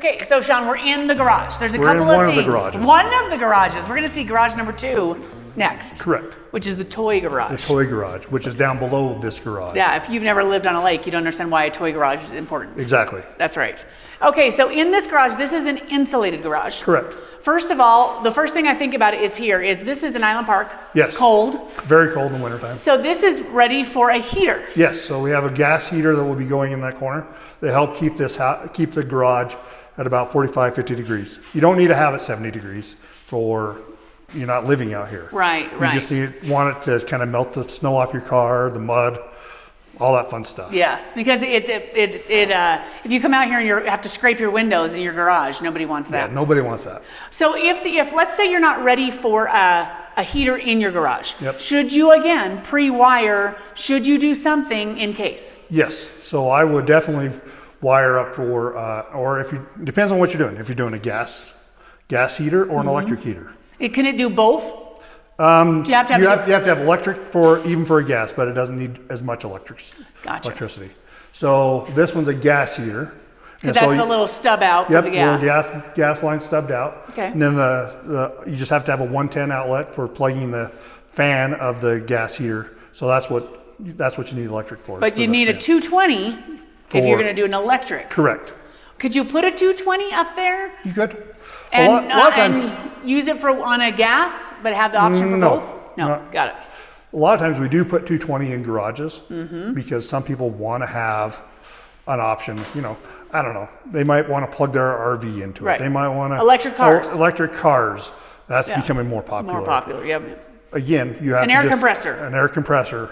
Okay, so Sean, we're in the garage. There's a We're couple in one of of the things. garages. One of the garages. We're going to see garage number 2 next. Correct. Which is the toy garage. The toy garage, which is down below this garage. Yeah, if you've never lived on a lake, you don't understand why a toy garage is important. Exactly. That's right. Okay, so in this garage, this is an insulated garage. Correct. First of all, the first thing I think about is this is an island park. Yes. Cold. Very cold in the wintertime. So this is ready for a heater. Yes, so we have a gas heater that will be going in that corner. They help keep keep the garage at about 45, 50 degrees. You don't need to have it 70 degrees for you're not living out here. Right. You just want it to kind of melt the snow off your car, the mud, all that fun stuff. Yes, because if you come out here and you have to scrape your windows in your garage, nobody wants that. Yeah, nobody wants that. So if let's say you're not ready for a heater in your garage, Yep. should you again pre-wire? Should you do something in case? Yes, so I would definitely wire up for, or depends on what you're doing. If you're doing a gas heater or an electric heater. Can it do both? Do you have to have you have to have electric even for a gas, but it doesn't need as much electricity. So this one's a gas heater. Because that's the little stub out for the gas. Little gas line stubbed out. Okay. And then you just have to have a 110 outlet for plugging the fan of the gas heater. So that's what you need electric for. But you need a 220 if you're going to do an electric. Correct. Could you put a 220 up there? You could. And, a lot of times, and use it on a gas, but have the option for both? No, got it. A lot of times we do put 220 in garages because some people want to have an option. I don't know. They might want to plug their RV into it. They might want to electric cars. Electric cars. That's becoming more popular. More popular. Yeah. Again, you have an air compressor. An air compressor.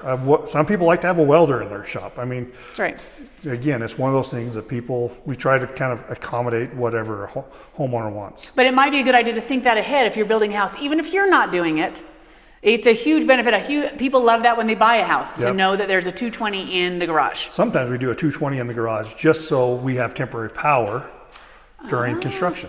Some people like to have a welder in their shop. I mean, that's right. Again, it's one of those things that we try to kind of accommodate whatever a homeowner wants. But it might be a good idea to think that ahead if you're building a house, even if you're not doing it. It's a huge benefit. People love that when they buy a house to know that there's a 220 in the garage. Sometimes we do a 220 in the garage just so we have temporary power during construction.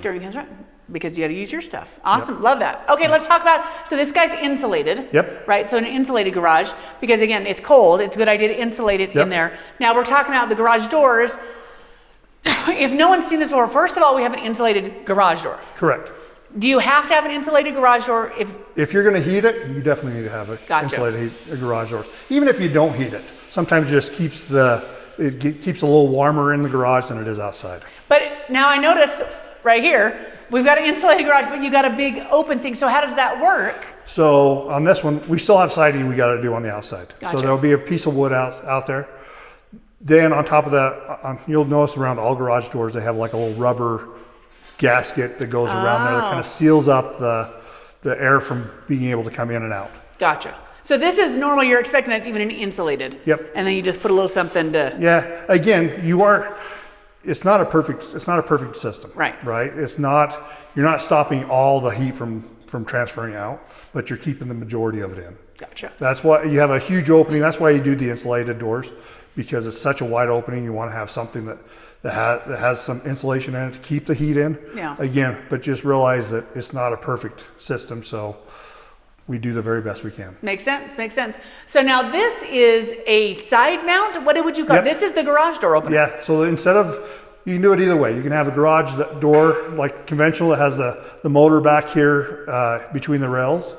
Because you got to use your stuff. Awesome. Yep. Love that. Okay, let's talk about, so this guy's insulated. Yep. Right, so an insulated garage, because again, it's cold. It's a good idea to insulate it in there. Now we're talking about the garage doors. If no one's seen this before, first of all, we have an insulated garage door. Correct. Do you have to have an insulated garage door? If you're going to heat it, you definitely need to have an insulated garage door. Even if you don't heat it, sometimes it just keeps it keeps a little warmer in the garage than it is outside. But now I notice right here, we've got an insulated garage, but you got a big open thing. So how does that work? So on this one, we still have siding we got to do on the outside. Gotcha. So there'll be a piece of wood out there. Then on top of that, you'll notice around all garage doors, they have like a little rubber gasket that goes around there that kind of seals up the air from being able to come in and out. Gotcha. So this is normal. You're expecting that's even an insulated. Yep. And then you just put a little something to. Yeah. Again, it's not a perfect system. Right. Right. You're not stopping all the heat from transferring out, but you're keeping the majority of it in. Gotcha. That's why you have a huge opening. That's why you do the insulated doors, because it's such a wide opening. You want to have something that has some insulation in it to keep the heat in. Yeah. Again, but just realize that it's not a perfect system, so we do the very best we can. Makes sense. So now this is a side mount. What would you call it? This is the garage door opener. Yeah, so you can do it either way. You can have a garage door like conventional that has the motor back here between the rails,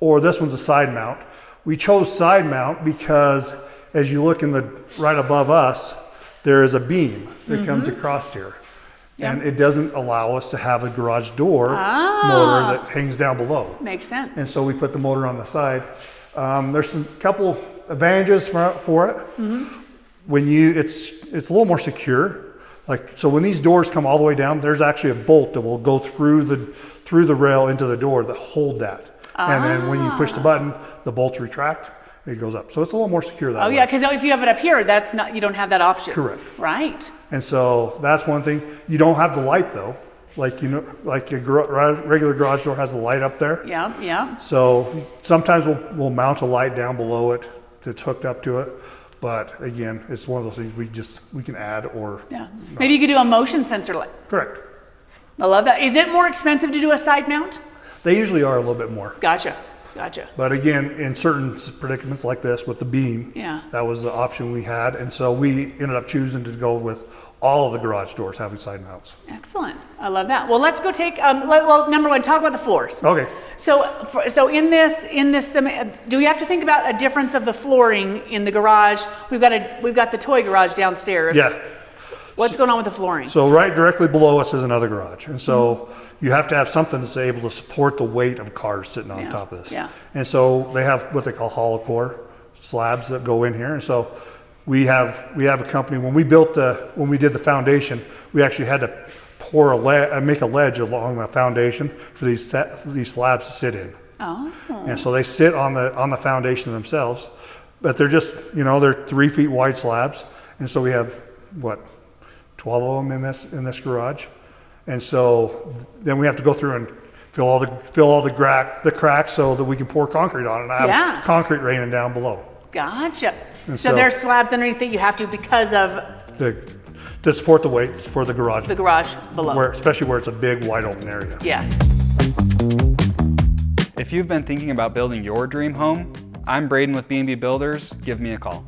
or this one's a side mount. We chose side mount because as you look right above us, there is a beam that comes across here. Yep. And it doesn't allow us to have a garage door motor that hangs down below. Makes sense. And so we put the motor on the side. There's a couple advantages for it. When it's a little more secure. So when these doors come all the way down, there's actually a bolt that will go through the rail into the door that hold that. And then when you push the button, the bolts retract. It goes up. So it's a little more secure that way. Yeah, because if you have it up here, you don't have that option. Correct. Right. And so that's one thing. You don't have the light though. Like a regular garage door has the light up there. Yeah. So sometimes we'll mount a light down below it that's hooked up to it. But again, it's one of those things we can add or. Yeah. Maybe you could do a motion sensor light. Correct. I love that. Is it more expensive to do a side mount? They usually are a little bit more. Gotcha. Gotcha. But again, in certain predicaments like this with the beam, Yeah. that was the option we had. And so we ended up choosing to go with all of the garage doors having side mounts. Excellent. I love that. Well, let's go take, well, number one, talk about the floors. Okay. So in this, do we have to think about a difference of the flooring in the garage? We've got the toy garage downstairs. Yeah. What's going on with the flooring? So right directly below us is another garage. And so you have to have something that's able to support the weight of cars sitting on top of this. Yeah. And so they have what they call hollow core slabs that go in here. And so we have a company, when we did the foundation, we actually had to make a ledge along the foundation for these slabs to sit in. Oh. And so they sit on the foundation themselves, but they're just, they're 3 feet wide slabs. And so we have 12 of them in this garage. And so then we have to go through and fill all the cracks so that we can pour concrete on it and have concrete raining down below. Gotcha. And So there's slabs underneath that you have to because of to support the weight for the garage. the garage below. Especially where it's a big wide open area. Yes. If you've been thinking about building your dream home, I'm Braden with B&B Builders. Give me a call.